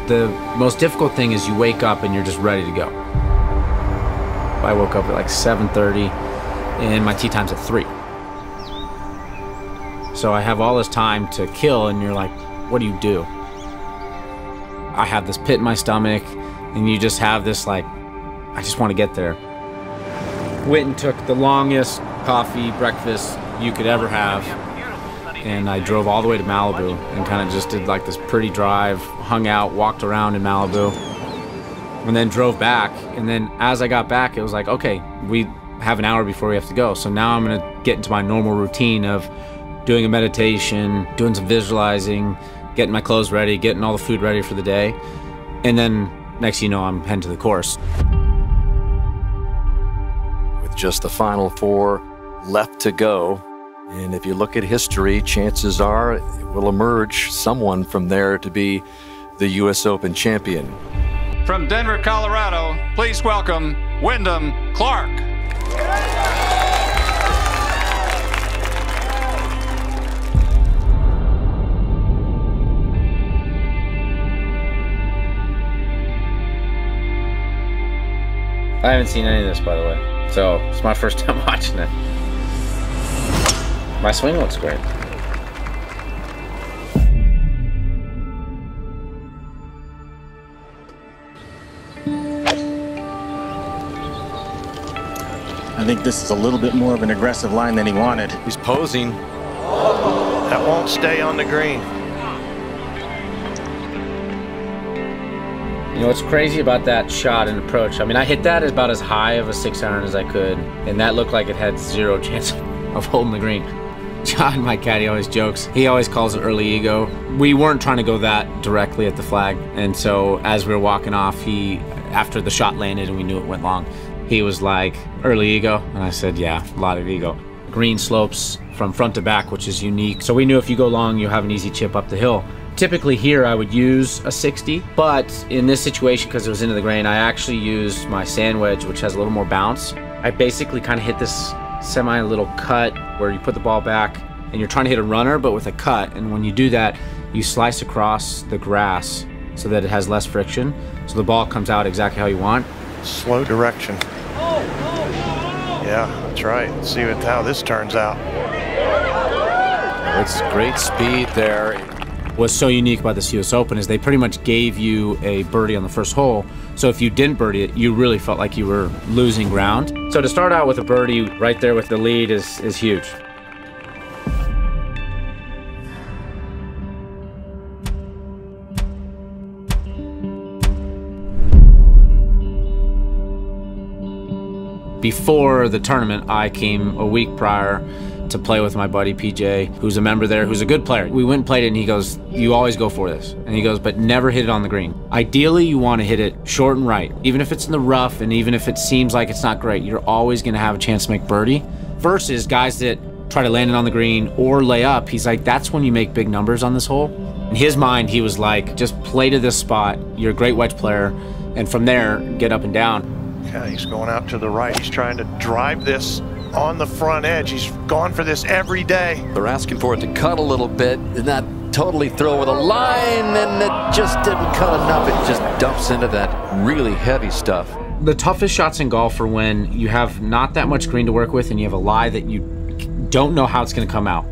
The most difficult thing is you wake up and you're just ready to go. I woke up at like 7:30 and my tee time's at 3. So I have all this time to kill and you're like, what do? I have this pit in my stomach and you just have this like, I just want to get there. Went and took the longest coffee breakfast you could ever have. And I drove all the way to Malibu and kind of just did like this pretty drive, hung out, walked around in Malibu, and then drove back. And then as I got back, it was like, okay, we have an hour before we have to go. So now I'm gonna get into my normal routine of doing a meditation, doing some visualizing, getting my clothes ready, getting all the food ready for the day. And then next thing you know, I'm heading to the course. With just the final 4 left to go, and if you look at history, chances are it will emerge someone from there to be the U.S. Open champion. From Denver, Colorado, please welcome Wyndham Clark. I haven't seen any of this, by the way, so it's my first time watching it. My swing looks great. I think this is a little bit more of an aggressive line than he wanted. He's posing. That won't stay on the green. You know what's crazy about that shot and approach? I mean, I hit that about as high of a 6-iron as I could, and that looked like it had 0 chance of holding the green. John, my caddy, always jokes. He always calls it early ego. We weren't trying to go that directly at the flag, and so as we were walking off, after the shot landed and we knew it went long, he was like, early ego? And I said, yeah, a lot of ego. Green slopes from front to back, which is unique. So we knew if you go long, you have an easy chip up the hill. Typically here, I would use a 60, but in this situation, because it was into the grain, I actually used my sand wedge, which has a little more bounce. I basically kind of hit this semi-little cut where you put the ball back and you're trying to hit a runner, but with a cut. And when you do that, you slice across the grass so that it has less friction. So the ball comes out exactly how you want. Slow direction. Yeah, that's right. Let's see how this turns out. It's great speed there. What's so unique about this US Open is they pretty much gave you a birdie on the first hole. So if you didn't birdie it, you really felt like you were losing ground. So to start out with a birdie right there with the lead is huge. Before the tournament, I came a week prior to play with my buddy PJ, who's a member there, who's a good player. We went and played it and he goes, you always go for this. And he goes, but never hit it on the green. Ideally, you want to hit it short and right. Even if it's in the rough and even if it seems like it's not great, you're always going to have a chance to make birdie. Versus guys that try to land it on the green or lay up, he's like, that's when you make big numbers on this hole. In his mind, he was like, just play to this spot. You're a great wedge player. And from there, get up and down. Yeah, he's going out to the right. He's trying to drive this on the front edge. He's gone for this every day. They're asking for it to cut a little bit and not totally throw with a line, and it just didn't cut enough. It just dumps into that really heavy stuff. The toughest shots in golf are when you have not that much green to work with and you have a lie that you don't know how it's going to come out.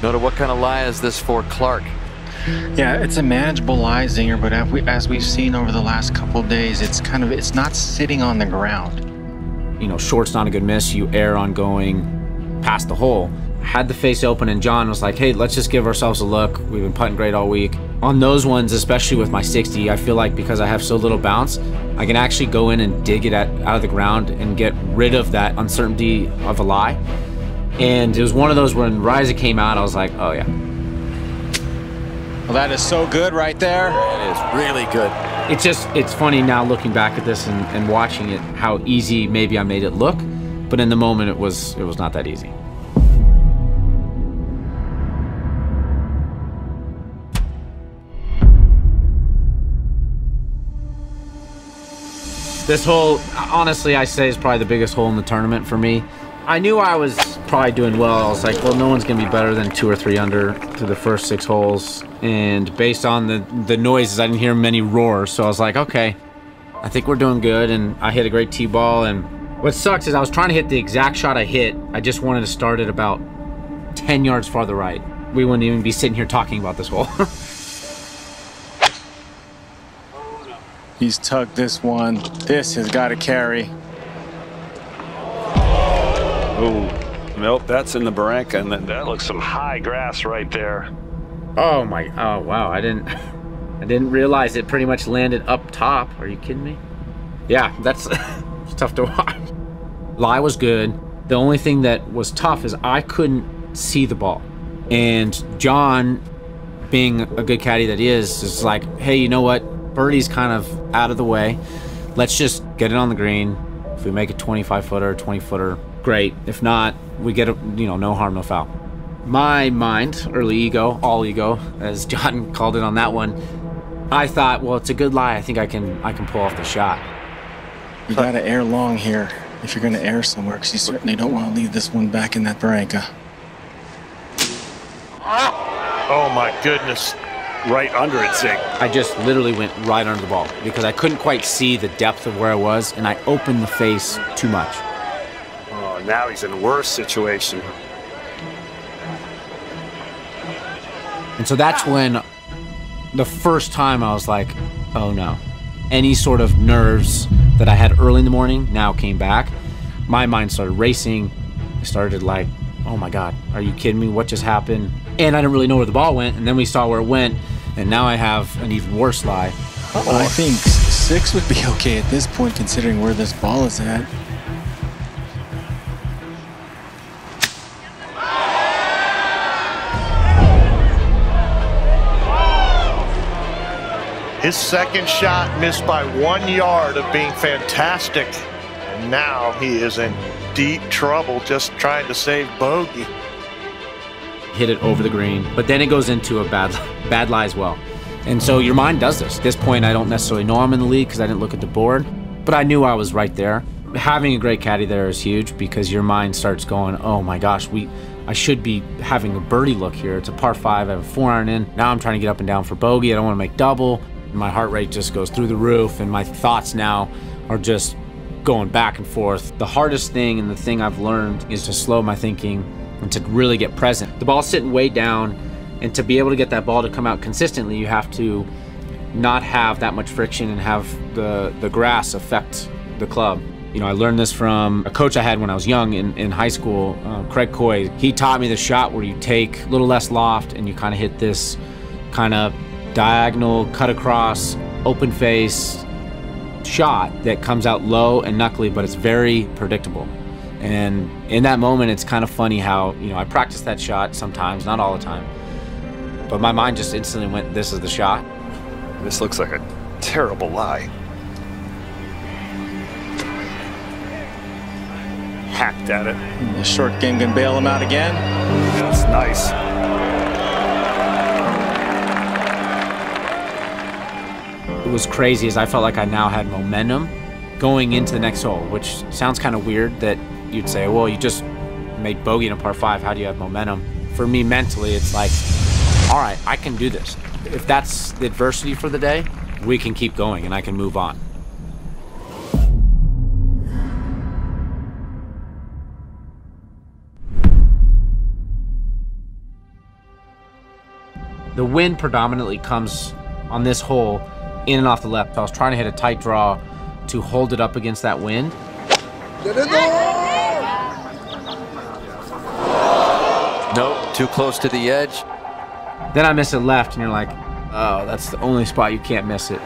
Nota, what kind of lie is this for Clark? Yeah, it's a manageable lie, Zinger, but as we've seen over the last couple of days, it's not sitting on the ground. You know, short's not a good miss. You err on going past the hole. Had the face open and John was like, hey, let's just give ourselves a look. We've been putting great all week. On those ones, especially with my 60, I feel like because I have so little bounce, I can actually go in and dig it out of the ground and get rid of that uncertainty of a lie. And it was one of those when Riza came out, I was like, oh yeah. Well, that is so good right there. It is really good. It's funny now looking back at this and watching it, how easy maybe I made it look, but in the moment it was not that easy. This hole, honestly, I say is probably the biggest hole in the tournament for me. I knew I was probably doing well. I was like, well, no one's going to be better than 2 or 3 under through the first 6 holes. And based on the noises, I didn't hear many roars. So I was like, okay, I think we're doing good. And I hit a great tee ball. And what sucks is I was trying to hit the exact shot I hit. I just wanted to start it about 10 yards farther right. We wouldn't even be sitting here talking about this hole. He's tugged this one. This has got to carry. Oh, nope, that's in the barranca, and that looks some high grass right there. Oh wow, I didn't realize it pretty much landed up top. Are you kidding me? Yeah, that's it's tough to watch. Lie was good. The only thing that was tough is I couldn't see the ball. And John, being a good caddy that he is like, hey, you know what? Birdie's kind of out of the way. Let's just get it on the green. If we make a 25-footer, 20-footer, great. If not, we get a, no harm, no foul. My mind, early ego, all ego, as John called it on that one, I thought, well, it's a good lie. I think I can pull off the shot. You got to air long here if you're going to air somewhere, because you certainly don't want to leave this one back in that barranca. Oh my goodness. Right under it, Zig. I just literally went right under the ball because I couldn't quite see the depth of where I was, and I opened the face too much. Oh, now he's in a worse situation. And so that's when the first time I was like, oh no. Any sort of nerves that I had early in the morning now came back. My mind started racing. I started like, oh my God, are you kidding me? What just happened? And I didn't really know where the ball went, and then we saw where it went, and now I have an even worse lie. Well, I think 6 would be okay at this point, considering where this ball is at. His second shot missed by 1 yard of being fantastic. And now he is in deep trouble just trying to save bogey. Hit it over the green, but then it goes into a bad lie as well. And so your mind does this. At this point, I don't necessarily know I'm in the lead because I didn't look at the board, but I knew I was right there. Having a great caddy there is huge because your mind starts going, oh my gosh, I should be having a birdie look here. It's a par 5, I have a 4-iron in. Now I'm trying to get up and down for bogey. I don't want to make double. My heart rate just goes through the roof, and my thoughts now are just going back and forth. The hardest thing and the thing I've learned is to slow my thinking and to really get present. The ball's sitting way down, and to be able to get that ball to come out consistently, you have to not have that much friction and have the grass affect the club. I learned this from a coach I had when I was young in high school, Craig Coy. He taught me the shot where you take a little less loft and you kind of hit this kind of diagonal, cut across, open face shot that comes out low and knuckly, but it's very predictable. And in that moment, it's kind of funny how, I practice that shot sometimes, not all the time, but my mind just instantly went, this is the shot. This looks like a terrible lie. Hacked at it. The short game can bail him out again. That's nice. It was crazy as I felt like I now had momentum going into the next hole, which sounds kind of weird that you'd say, well, you just made bogey in a par 5, how do you have momentum? For me mentally, it's like, all right, I can do this. If that's the adversity for the day, we can keep going and I can move on. The wind predominantly comes on this hole in and off the left. I was trying to hit a tight draw to hold it up against that wind. Nope, too close to the edge. Then I miss it left, and you're like, oh, that's the only spot you can't miss it.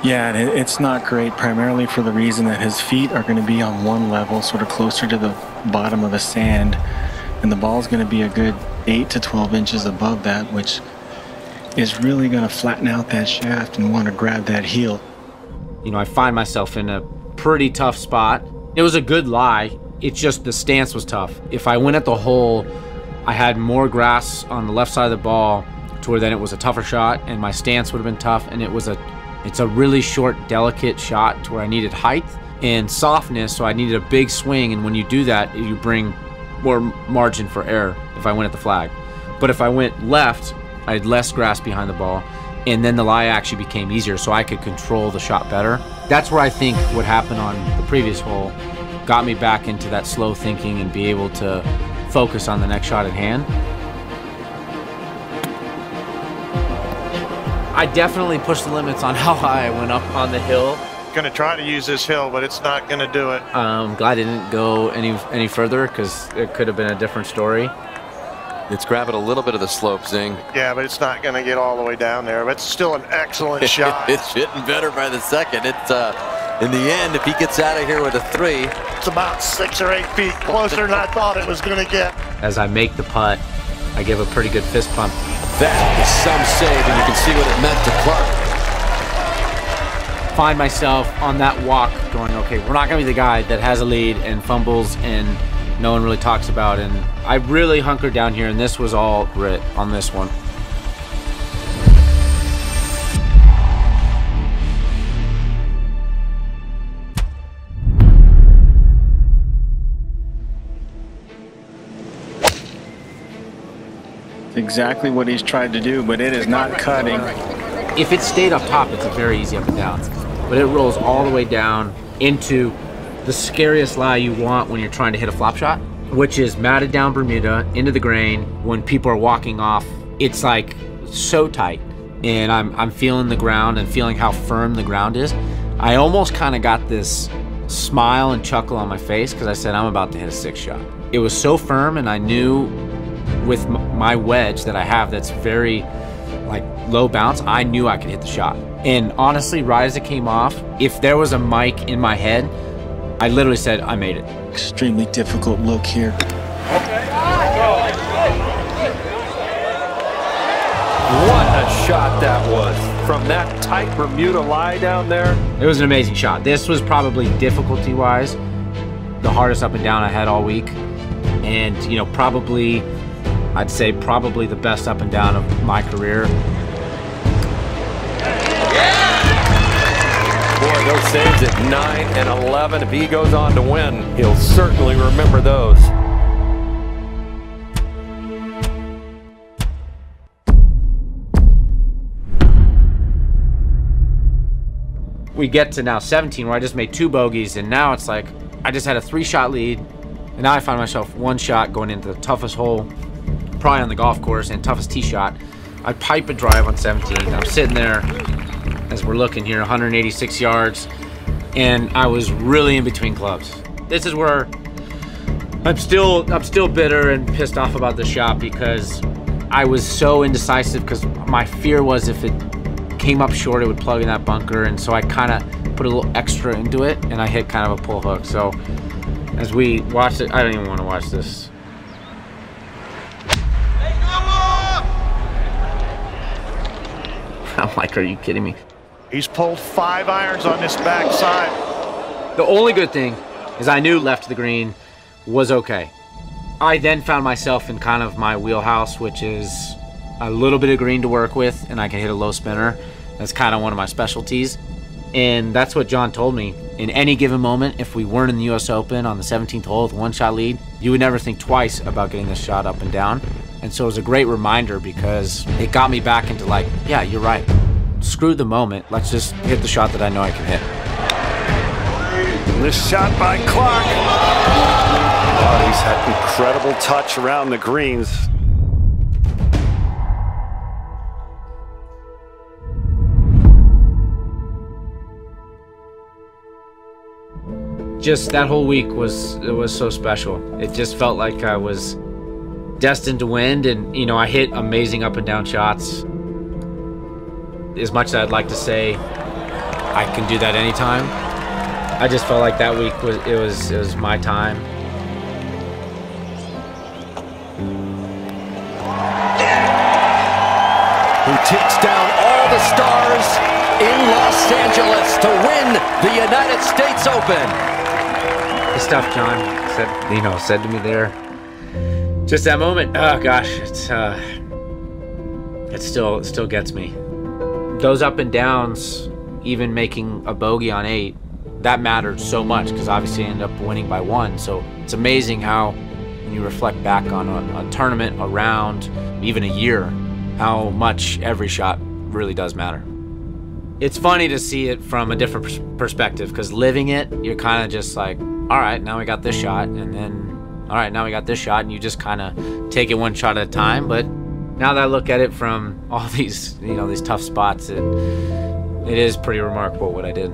Yeah, it's not great, primarily for the reason that his feet are going to be on one level, sort of closer to the bottom of the sand, and the ball's going to be a good 8 to 12 inches above that, which is really going to flatten out that shaft and want to grab that heel. I find myself in a pretty tough spot. It was a good lie. It's just the stance was tough. If I went at the hole, I had more grass on the left side of the ball to where then it was a tougher shot, and my stance would have been tough, and it's a really short, delicate shot to where I needed height and softness, so I needed a big swing, and when you do that, you bring more margin for error if I went at the flag. But if I went left, I had less grass behind the ball, and then the lie actually became easier, so I could control the shot better. That's where I think what happened on the previous hole got me back into that slow thinking and be able to focus on the next shot at hand. I definitely pushed the limits on how high I went up on the hill. Going to try to use this hill, but it's not going to do it. I'm glad it didn't go any further, because it could have been a different story. It's grabbing a little bit of the slope, Zing. Yeah, but it's not going to get all the way down there. But it's still an excellent shot. It's hitting better by the second. It's in the end, if he gets out of here with a 3. It's about 6 or 8 feet closer than I thought it was going to get. As I make the putt, I give a pretty good fist pump. That is some save, and you can see what it meant to Clark. Find myself on that walk going, okay, we're not going to be the guy that has a lead and fumbles and no one really talks about. And I really hunkered down here, and this was all grit on this one. Exactly what he's tried to do, but it is not cutting. If it stayed up top, it's a very easy up and down. But it rolls all the way down into the scariest lie you want when you're trying to hit a flop shot, which is matted down Bermuda into the grain. When people are walking off, it's like so tight, and I'm feeling the ground and feeling how firm the ground is. I almost kind of got this smile and chuckle on my face because I said, I'm about to hit a 6 shot. It was so firm, and I knew with my wedge that I have that's very like low bounce, I knew I could hit the shot. And honestly, right as it came off, if there was a mic in my head, I literally said, I made it. Extremely difficult look here. What a shot that was. From that tight Bermuda lie down there. It was an amazing shot. This was probably difficulty-wise the hardest up and down I had all week. And, you know, probably, I'd say probably the best up and down of my career. Boy, those saves at 9 and 11. If he goes on to win, he'll certainly remember those. We get to now 17, where I just made 2 bogeys, and now it's like I just had a 3-shot lead, and now I find myself 1 shot going into the toughest hole probably on the golf course and toughest tee shot. I pipe a drive on 17. I'm sitting there as we're looking here, 186 yards, and I was really in between clubs. This is where I'm still bitter and pissed off about the shot, because I was so indecisive, because my fear was if it came up short, it would plug in that bunker, and so I kind of put a little extra into it, and I hit kind of a pull hook. So as we watch it, I don't even want to watch this. I'm like, are you kidding me? He's pulled 5 irons on this backside. The only good thing is I knew left of the green was okay. I then found myself in kind of my wheelhouse, which is a little bit of green to work with, and I can hit a low spinner. That's kind of one of my specialties. And that's what John told me. In any given moment, if we weren't in the US Open on the 17th hole with 1-shot lead, you would never think twice about getting this shot up and down. And so it was a great reminder, because it got me back into like, yeah, you're right. Screw the moment. Let's just hit the shot that I know I can hit. This shot by Clark. Oh, he's had incredible touch around the greens. Just that whole week was so special. It just felt like I was destined to win, and you know, I hit amazing up and down shots. As much as I'd like to say I can do that anytime, I just felt like that week was my time. Who takes down all the stars in Los Angeles to win the United States Open. The stuff John said to me there, just that moment, oh gosh, it still gets me. Those up and downs, even making a bogey on 8, that mattered so much, because obviously I ended up winning by 1. So it's amazing how when you reflect back on a tournament, a round, even a year, how much every shot really does matter. It's funny to see it from a different perspective, because living it, you're kind of just like, all right, now we got this shot, and then, all right, now we got this shot, and you just kind of take it one shot at a time. But now that I look at it from all these, these tough spots, it is pretty remarkable what I did.